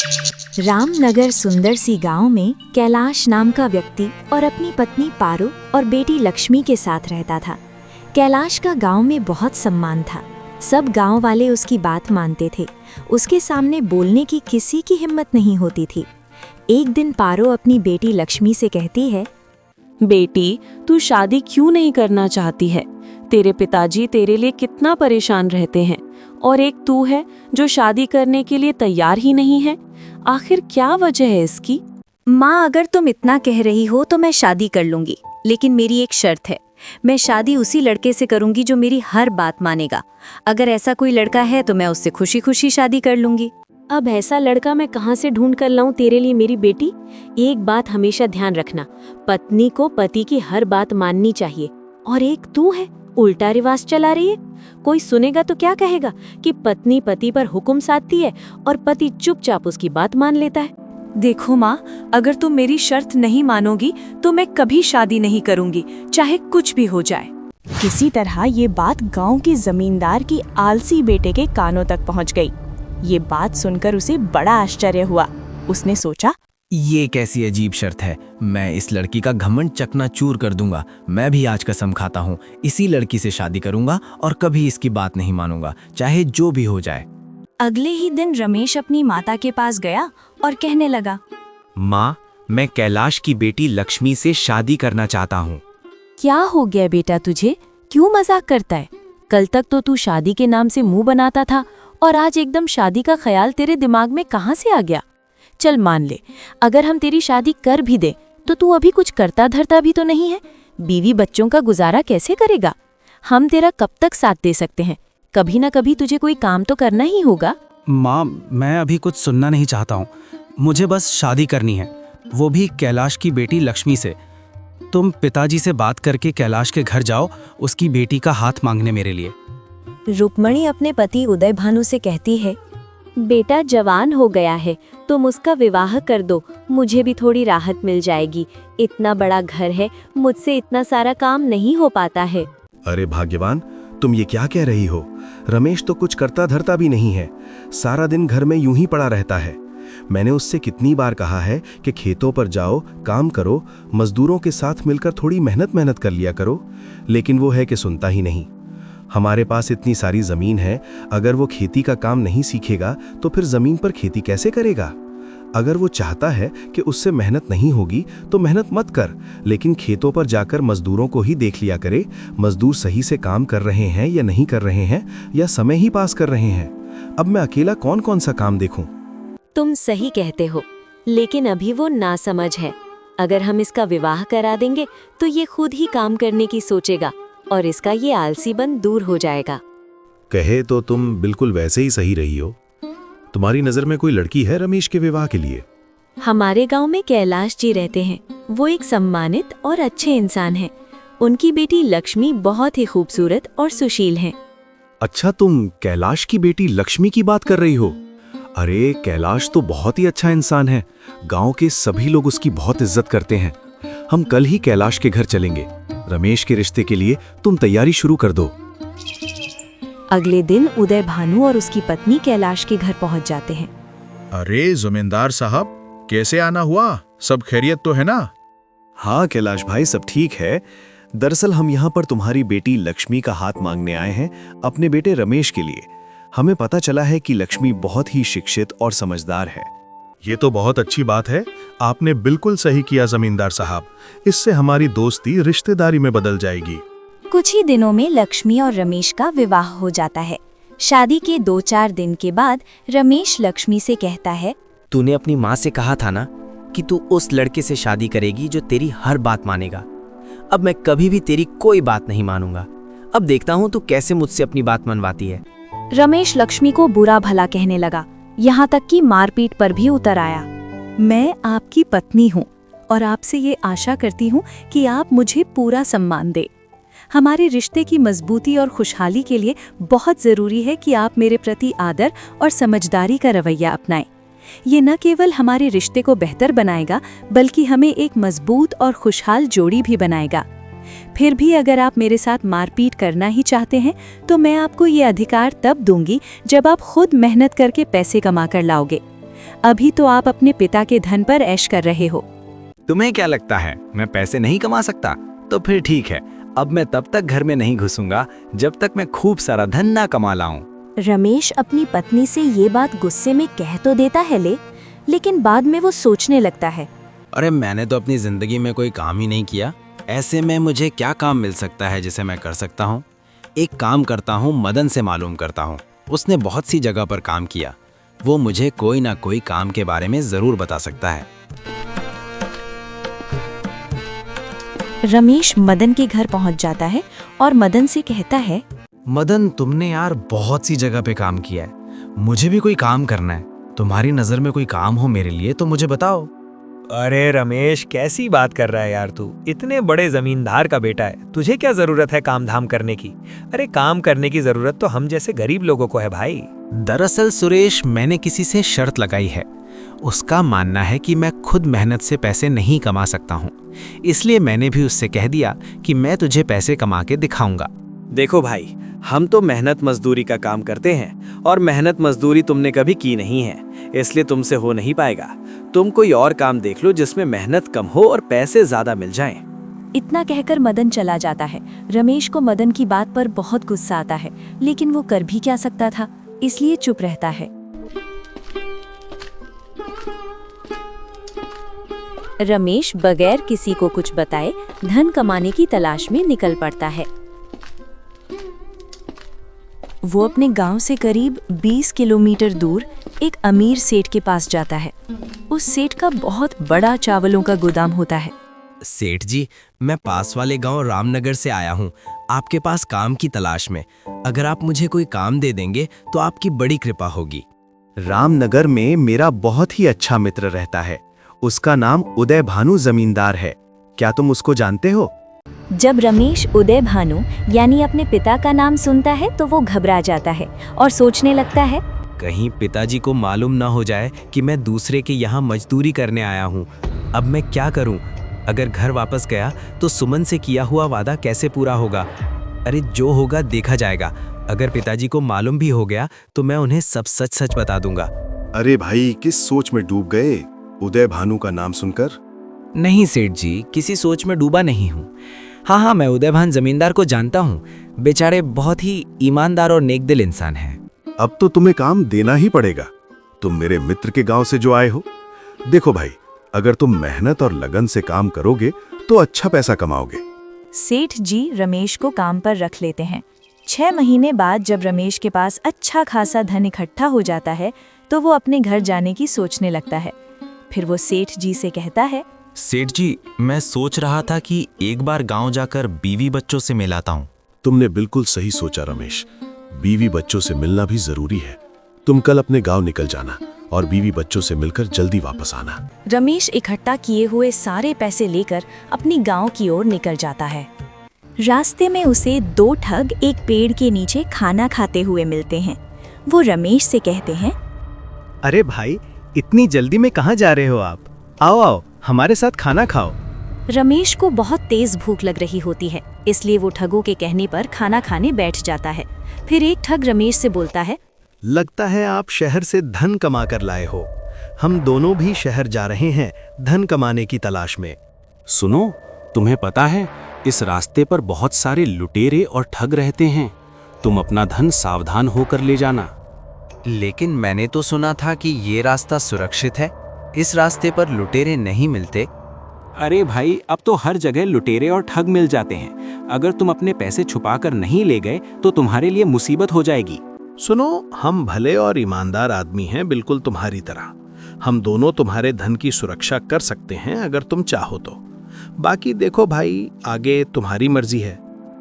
रामनगर सुंदर सी गांव में कैलाश नाम का व्यक्ति और अपनी पत्नी पारो और बेटी लक्ष्मी के साथ रहता था। कैलाश का गांव में बहुत सम्मान था। सब गांव वाले उसकी बात मानते थे। उसके सामने बोलने की किसी की हिम्मत नहीं होती थी। एक दिन पारो अपनी बेटी लक्ष्मी से कहती है, बेटी, तू शादी क्यों नहीं करना चाहती है? तेरे पिताजी तेरे लिए कितना परेशान रहते हैं और एक तू है जो शादी करने के लिए तैयार ही नहीं है। आखिर क्या वजह है इसकी? माँ, अगर तुम इतना कह रही हो तो मैं शादी कर लूंगी, लेकिन मेरी एक शर्त है। मैं शादी उसी लड़के से करूंगी जो मेरी हर बात मानेगा। अगर ऐसा कोई लड़का है तो मैं उससे खुशी खुशी शादी कर लूंगी। अब ऐसा लड़का मैं कहाँ से ढूंढ कर लाऊं तेरे लिए मेरी बेटी? एक बात हमेशा ध्यान रखना, पत्नी को पति की हर बात माननी चाहिए। और एक तू है, उल्टा रिवाज चला रही है। कोई सुनेगा तो क्या कहेगा कि पत्नी पति पर हुक्म साधती है और पति चुपचाप उसकी बात मान लेता है। देखो माँ, अगर तुम मेरी शर्त नहीं मानोगी तो मैं कभी शादी नहीं करूंगी, चाहे कुछ भी हो जाए। किसी तरह ये बात गांव के जमींदार की आलसी बेटे के कानों तक पहुंच गई। ये बात सुनकर उसे बड़ा आश्चर्य हुआ। उसने सोचा, ये कैसी अजीब शर्त है। मैं इस लड़की का घमंड चकनाचूर कर दूंगा। मैं भी आज कसम खाता हूँ, इसी लड़की से शादी करूंगा और कभी इसकी बात नहीं मानूंगा, चाहे जो भी हो जाए। अगले ही दिन रमेश अपनी माता के पास गया और कहने लगा, माँ, मैं कैलाश की बेटी लक्ष्मी से शादी करना चाहता हूँ। क्या हो गया बेटा तुझे? क्यों मजाक करता है? कल तक तो तू शादी के नाम से मुंह बनाता था और आज एकदम शादी का ख्याल तेरे दिमाग में कहाँ से आ गया? चल मान ले, अगर हम तेरी शादी कर भी दे तो तू अभी कुछ करता धरता भी तो नहीं है। बीवी बच्चों का गुजारा कैसे करेगा? हम तेरा कब तक साथ दे सकते हैं? कभी ना कभी तुझे कोई काम तो करना ही होगा। माँ, मैं अभी कुछ सुनना नहीं चाहता हूँ। मुझे बस शादी करनी है, वो भी कैलाश की बेटी लक्ष्मी से। तुम पिताजी से बात करके कैलाश के घर जाओ, उसकी बेटी का हाथ मांगने मेरे लिए। रुक्मणी अपने पति उदय भानु से कहती है, बेटा जवान हो गया है, तुम उसका विवाह कर दो, मुझे भी थोड़ी राहत मिल जाएगी। इतना बड़ा घर है, मुझसे इतना सारा काम नहीं हो पाता है। अरे भाग्यवान, तुम ये क्या कह रही हो? रमेश तो कुछ करता धरता भी नहीं है, सारा दिन घर में यूं ही पड़ा रहता है। मैंने उससे कितनी बार कहा है कि खेतों पर जाओ, काम करो, मजदूरों के साथ मिलकर थोड़ी मेहनत कर लिया करो, लेकिन वो है कि सुनता ही नहीं। हमारे पास इतनी सारी जमीन है, अगर वो खेती का काम नहीं सीखेगा तो फिर जमीन पर खेती कैसे करेगा? अगर वो चाहता है कि उससे मेहनत नहीं होगी तो मेहनत मत कर, लेकिन खेतों पर जाकर मजदूरों को ही देख लिया करे, मजदूर सही से काम कर रहे हैं या नहीं कर रहे हैं, या समय ही पास कर रहे हैं। अब मैं अकेला कौन कौन सा काम देखूं? तुम सही कहते हो, लेकिन अभी वो नासमझ है। अगर हम इसका विवाह करा देंगे तो ये खुद ही काम करने की सोचेगा और इसका ये आलसीपन दूर हो जाएगा। कहे तो तुम बिल्कुल वैसे ही सही रही हो। तुम्हारी नजर में कोई लड़की है रमेश के विवाह के लिए? हमारे गांव में कैलाश जी रहते हैं, वो एक सम्मानित और अच्छे इंसान हैं। उनकी बेटी लक्ष्मी बहुत ही खूबसूरत और सुशील है। अच्छा, तुम कैलाश की बेटी लक्ष्मी की बात कर रही हो? अरे, कैलाश तो बहुत ही अच्छा इंसान है। गांव के सभी लोग उसकी बहुत इज्जत करते हैं। हम कल ही कैलाश के घर चलेंगे। रमेश के रिश्ते के लिए तुम तैयारी शुरू कर दो। अगले दिन उदय भानु और उसकी पत्नी कैलाश के घर पहुंच जाते हैं। अरे जमींदार साहब, कैसे आना हुआ? सब खैरियत तो है ना? हाँ कैलाश भाई, सब ठीक है। दरअसल हम यहाँ पर तुम्हारी बेटी लक्ष्मी का हाथ मांगने आए हैं, अपने बेटे रमेश के लिए। हमें पता चला है कि लक्ष्मी बहुत ही शिक्षित और समझदार है। ये तो बहुत अच्छी बात है। आपने बिल्कुल सही किया जमींदार साहब। इससे हमारी दोस्ती रिश्तेदारी में बदल जाएगी। कुछ ही दिनों में लक्ष्मी और रमेश का विवाह हो जाता है। शादी के 2-4 दिन के बाद रमेश लक्ष्मी से कहता है, तूने अपनी माँ से कहा था ना कि तू उस लड़के से शादी करेगी जो तेरी हर बात मानेगा। अब मैं कभी भी तेरी कोई बात नहीं मानूंगा। अब देखता हूँ तू कैसे मुझसे अपनी बात मनवाती है। रमेश लक्ष्मी को बुरा भला कहने लगा, यहाँ तक कि मारपीट पर भी उतर आया। मैं आपकी पत्नी हूँ और आपसे ये आशा करती हूँ कि आप मुझे पूरा सम्मान दें। हमारे रिश्ते की मजबूती और खुशहाली के लिए बहुत ज़रूरी है कि आप मेरे प्रति आदर और समझदारी का रवैया अपनाएं। ये न केवल हमारे रिश्ते को बेहतर बनाएगा, बल्कि हमें एक मजबूत और खुशहाल जोड़ी भी बनाएगा। फिर भी अगर आप मेरे साथ मारपीट करना ही चाहते हैं तो मैं आपको ये अधिकार तब दूंगी जब आप खुद मेहनत करके पैसे कमा कर लाओगे। अभी तो आप अपने पिता के धन पर ऐश कर रहे हो। तुम्हें क्या लगता है मैं पैसे नहीं कमा सकता? तो फिर ठीक है, अब मैं तब तक घर में नहीं घुसूंगा जब तक मैं खूब सारा धन ना कमा लाऊं। रमेश अपनी पत्नी से ये बात गुस्से में कह तो देता है लेकिन बाद में वो सोचने लगता है। अरे मैंने तो अपनी जिंदगी में कोई काम ही नहीं किया, ऐसे में मुझे क्या काम मिल सकता है जिसे मैं कर सकता हूँ? एक काम करता हूँ, मदन से मालूम करता हूँ। उसने बहुत सी जगह पर काम किया, वो मुझे कोई ना कोई काम के बारे में जरूर बता सकता है। रमेश मदन के घर पहुंच जाता है और मदन से कहता है, मदन, तुमने यार बहुत सी जगह पे काम किया है, मुझे भी कोई काम करना है। तुम्हारी नज़र में कोई काम हो मेरे लिए तो मुझे बताओ। अरे रमेश, कैसी बात कर रहा है यार तू? इतने बड़े जमींदार का बेटा है, तुझे क्या जरूरत है काम धाम करने की? अरे काम करने की जरूरत तो हम जैसे गरीब लोगों को है भाई। दरअसल सुरेश, मैंने किसी से शर्त लगाई है। उसका मानना है कि मैं खुद मेहनत से पैसे नहीं कमा सकता हूँ, इसलिए मैंने भी उससे कह दिया कि मैं तुझे पैसे कमा के दिखाऊंगा। देखो भाई, हम तो मेहनत मजदूरी का काम करते हैं और मेहनत मजदूरी तुमने कभी की नहीं है, इसलिए तुमसे हो नहीं पाएगा। तुम कोई और काम देख लो जिसमें मेहनत कम हो और पैसे ज्यादा मिल जाएं। इतना कहकर मदन चला जाता है। रमेश को मदन की बात पर बहुत गुस्सा आता है, लेकिन वो कर भी क्या सकता था, इसलिए चुप रहता है। रमेश बगैर किसी को कुछ बताए धन कमाने की तलाश में निकल पड़ता है। वो अपने गांव से करीब 20 किलोमीटर दूर एक अमीर सेठ के पास जाता है। उस सेठ का बहुत बड़ा चावलों का गोदाम होता है। सेठ जी, मैं पास वाले गांव रामनगर से आया हूं, आपके पास काम की तलाश में। अगर आप मुझे कोई काम दे देंगे तो आपकी बड़ी कृपा होगी। रामनगर में मेरा बहुत ही अच्छा मित्र रहता है, उसका नाम उदय भानु जमींदार है। क्या तुम उसको जानते हो? जब रमेश उदय भानु यानी अपने पिता का नाम सुनता है तो वो घबरा जाता है और सोचने लगता है, कहीं पिताजी को मालूम ना हो जाए कि मैं दूसरे के यहाँ मजदूरी करने आया हूँ। अब मैं क्या करूँ? अगर घर वापस गया तो सुमन से किया हुआ वादा कैसे पूरा होगा? अरे जो होगा देखा जाएगा। अगर पिताजी को मालूम भी हो गया तो मैं उन्हें सब सच सच बता दूंगा। अरे भाई, किस सोच में डूब गए उदय भानु का नाम सुनकर? नहीं सेठ जी, किसी सोच में डूबा नहीं हूँ। हाँ, मैं उदय भान जमींदार को जानता हूँ। बेचारे बहुत ही ईमानदार और नेकदिल इंसान हैं। अब तो तुम्हें काम देना ही पड़ेगा, तुम मेरे मित्र के गांव से जो आए हो। देखो भाई, अगर तुम मेहनत और लगन से काम करोगे तो अच्छा पैसा कमाओगे। सेठ जी रमेश को काम पर रख लेते हैं। 6 महीने बाद जब रमेश के पास अच्छा खासा धन इकट्ठा हो जाता है तो वो अपने घर जाने की सोचने लगता है। फिर वो सेठ जी से कहता है, सेठ जी, मैं सोच रहा था कि एक बार गांव जाकर बीवी बच्चों से मिलाता हूँ। तुमने बिल्कुल सही सोचा रमेश, बीवी बच्चों से मिलना भी जरूरी है। तुम कल अपने गांव निकल जाना और बीवी बच्चों से मिलकर जल्दी वापस आना। रमेश इकट्ठा किए हुए सारे पैसे लेकर अपनी गांव की ओर निकल जाता है। रास्ते में उसे 2 ठग एक पेड़ के नीचे खाना खाते हुए मिलते हैं। वो रमेश से कहते हैं, अरे भाई, इतनी जल्दी में कहाँ जा रहे हो आप? आओ आओ, हमारे साथ खाना खाओ। रमेश को बहुत तेज भूख लग रही होती है, इसलिए वो ठगों के कहने पर खाना खाने बैठ जाता है। फिर एक ठग रमेश से बोलता है, लगता है आप शहर से धन कमा कर लाए हो। हम दोनों भी शहर जा रहे हैं धन कमाने की तलाश में। सुनो, तुम्हें पता है इस रास्ते पर बहुत सारे लुटेरे और ठग रहते हैं। तुम अपना धन सावधान होकर ले जाना। लेकिन मैंने तो सुना था कि ये रास्ता सुरक्षित है, इस रास्ते पर लुटेरे नहीं मिलते। अरे भाई, अब तो हर जगह लुटेरे और ठग मिल जाते हैं। अगर तुम अपने पैसे छुपाकर नहीं ले गए तो तुम्हारे लिए मुसीबत हो जाएगी। सुनो, हम भले और ईमानदार आदमी हैं, बिल्कुल तुम्हारी तरह। हम दोनों तुम्हारे धन की सुरक्षा कर सकते हैं अगर तुम चाहो तो। बाकी देखो भाई, आगे तुम्हारी मर्जी है।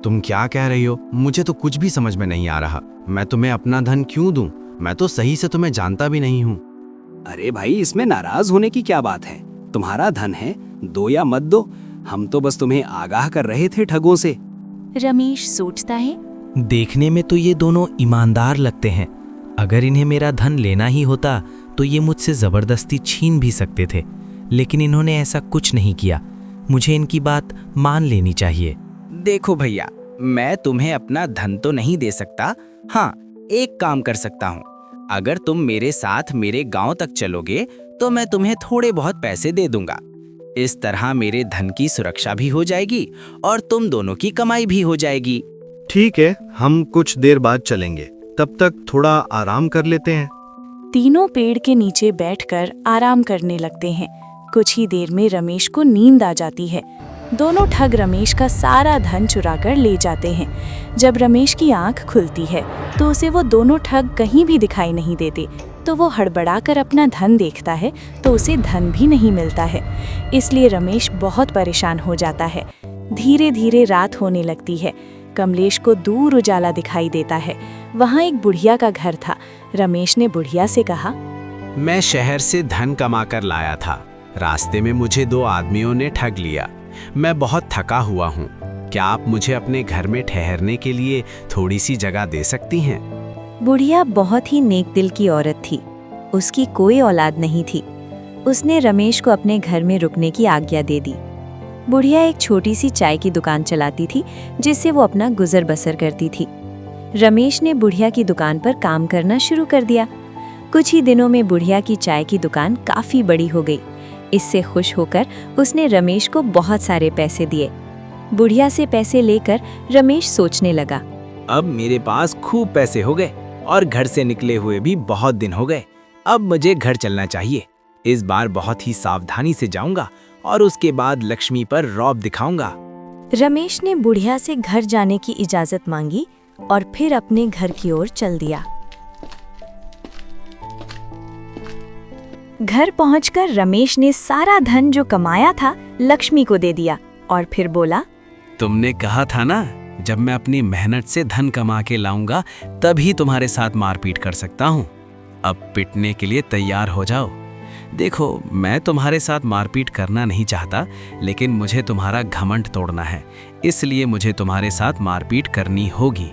तुम क्या कह रही हो? मुझे तो कुछ भी समझ में नहीं आ रहा। मैं तुम्हें अपना धन क्यों दूं? मैं तो सही से तुम्हें जानता भी नहीं हूँ। अरे भाई, इसमें नाराज होने की क्या बात है? तुम्हारा धन है, दो या मत दो। हम तो बस तुम्हें आगाह कर रहे थे ठगों से। रमेश सोचता है, देखने में तो ये दोनों ईमानदार लगते हैं। अगर इन्हें मेरा धन लेना ही होता तो ये मुझसे जबरदस्ती छीन भी सकते थे, लेकिन इन्होंने ऐसा कुछ नहीं किया। मुझे इनकी बात मान लेनी चाहिए। देखो भैया, मैं तुम्हें अपना धन तो नहीं दे सकता। हाँ, एक काम कर सकता हूँ। अगर तुम मेरे साथ मेरे गांव तक चलोगे तो मैं तुम्हें थोड़े बहुत पैसे दे दूंगा। इस तरह मेरे धन की सुरक्षा भी हो जाएगी और तुम दोनों की कमाई भी हो जाएगी। ठीक है, हम कुछ देर बाद चलेंगे, तब तक थोड़ा आराम कर लेते हैं। तीनों पेड़ के नीचे बैठकर आराम करने लगते हैं। कुछ ही देर में रमेश को नींद आ जाती है। दोनों ठग रमेश का सारा धन चुरा कर ले जाते हैं। जब रमेश की आंख खुलती है तो उसे वो दोनों ठग कहीं भी दिखाई नहीं देते। तो वो हड़बड़ाकर अपना धन देखता है तो उसे धन भी नहीं मिलता है। इसलिए रमेश बहुत परेशान हो जाता है। धीरे धीरे रात होने लगती है। कमलेश को दूर उजाला दिखाई देता है। वहाँ एक बुढ़िया का घर था। रमेश ने बुढ़िया से कहा, मैं शहर से धन कमा कर लाया था। रास्ते में मुझे 2 आदमियों ने ठग लिया। मैं बहुत थका हुआ हूँ। क्या आप मुझे अपने घर में ठहरने के लिए थोड़ी सी जगह दे सकती हैं? बुढ़िया बहुत ही नेक दिल की औरत थी। उसकी कोई औलाद नहीं थी। उसने रमेश को अपने घर में रुकने की आज्ञा दे दी। बुढ़िया एक छोटी सी चाय की दुकान चलाती थी जिससे वो अपना गुजर बसर करती थी। रमेश ने बुढ़िया की दुकान पर काम करना शुरू कर दिया। कुछ ही दिनों में बुढ़िया की चाय की दुकान काफी बड़ी हो गई। इससे खुश होकर उसने रमेश को बहुत सारे पैसे दिए। बुढ़िया से पैसे लेकर रमेश सोचने लगा, अब मेरे पास खूब पैसे हो गए और घर से निकले हुए भी बहुत दिन हो गए। अब मुझे घर चलना चाहिए। इस बार बहुत ही सावधानी से जाऊंगा और उसके बाद लक्ष्मी पर रौब दिखाऊंगा। रमेश ने बुढ़िया से घर जाने की इजाजत मांगी और फिर अपने घर की ओर चल दिया। घर पहुंचकर रमेश ने सारा धन जो कमाया था लक्ष्मी को दे दिया और फिर बोला, तुमने कहा था ना, जब मैं अपनी मेहनत से धन कमा के लाऊंगा तभी तुम्हारे साथ मारपीट कर सकता हूँ। अब पिटने के लिए तैयार हो जाओ। देखो, मैं तुम्हारे साथ मारपीट करना नहीं चाहता, लेकिन मुझे तुम्हारा घमंड तोड़ना है, इसलिए मुझे तुम्हारे साथ मारपीट करनी होगी।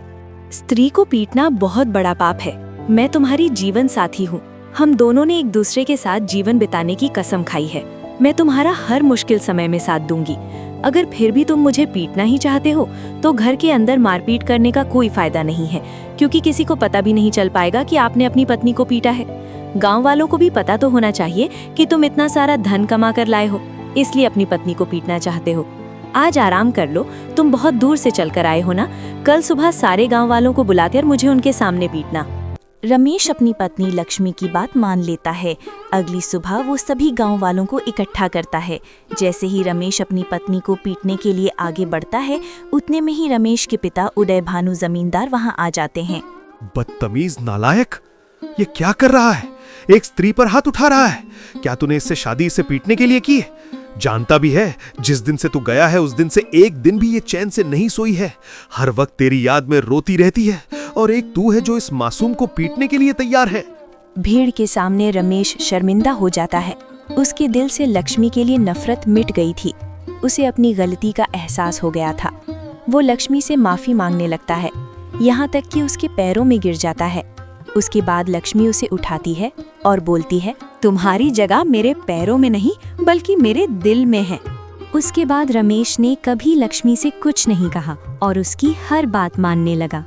स्त्री को पीटना बहुत बड़ा पाप है। मैं तुम्हारी जीवन साथी हूँ। हम दोनों ने एक दूसरे के साथ जीवन बिताने की कसम खाई है। मैं तुम्हारा हर मुश्किल समय में साथ दूंगी। अगर फिर भी तुम मुझे पीटना ही चाहते हो तो घर के अंदर मारपीट करने का कोई फायदा नहीं है, क्योंकि किसी को पता भी नहीं चल पाएगा कि आपने अपनी पत्नी को पीटा है। गांव वालों को भी पता तो होना चाहिए कि तुम इतना सारा धन कमा कर लाए हो, इसलिए अपनी पत्नी को पीटना चाहते हो। आज आराम कर लो, तुम बहुत दूर से चलकर आए हो ना। कल सुबह सारे गांव वालों को बुलाकर मुझे उनके सामने पीटना। रमेश अपनी पत्नी लक्ष्मी की बात मान लेता है। अगली सुबह वो सभी गांव वालों को इकट्ठा करता है। जैसे ही रमेश अपनी पत्नी को पीटने के लिए आगे बढ़ता है, उतने में ही रमेश के पिता उदय भानु जमींदार वहां आ जाते हैं। बदतमीज नालायक, ये क्या कर रहा है? एक स्त्री पर हाथ उठा रहा है। क्या तूने इससे शादी इसे पीटने के लिए की है? जानता भी है जिस दिन से तू गया है उस दिन से एक दिन भी ये चैन से नहीं सोई है। हर वक्त तेरी याद में रोती रहती है और एक तू है जो इस मासूम को पीटने के लिए तैयार है। भीड़ के सामने रमेश शर्मिंदा हो जाता है। उसके दिल से लक्ष्मी के लिए नफरत मिट गई थी। उसे अपनी गलती का एहसास हो गया था। वो लक्ष्मी से माफी मांगने लगता है, यहाँ तक कि उसके पैरों में गिर जाता है। उसके बाद लक्ष्मी उसे उठाती है और बोलती है, तुम्हारी जगह मेरे पैरों में नहीं बल्कि मेरे दिल में है। उसके बाद रमेश ने कभी लक्ष्मी से कुछ नहीं कहा और उसकी हर बात मानने लगा।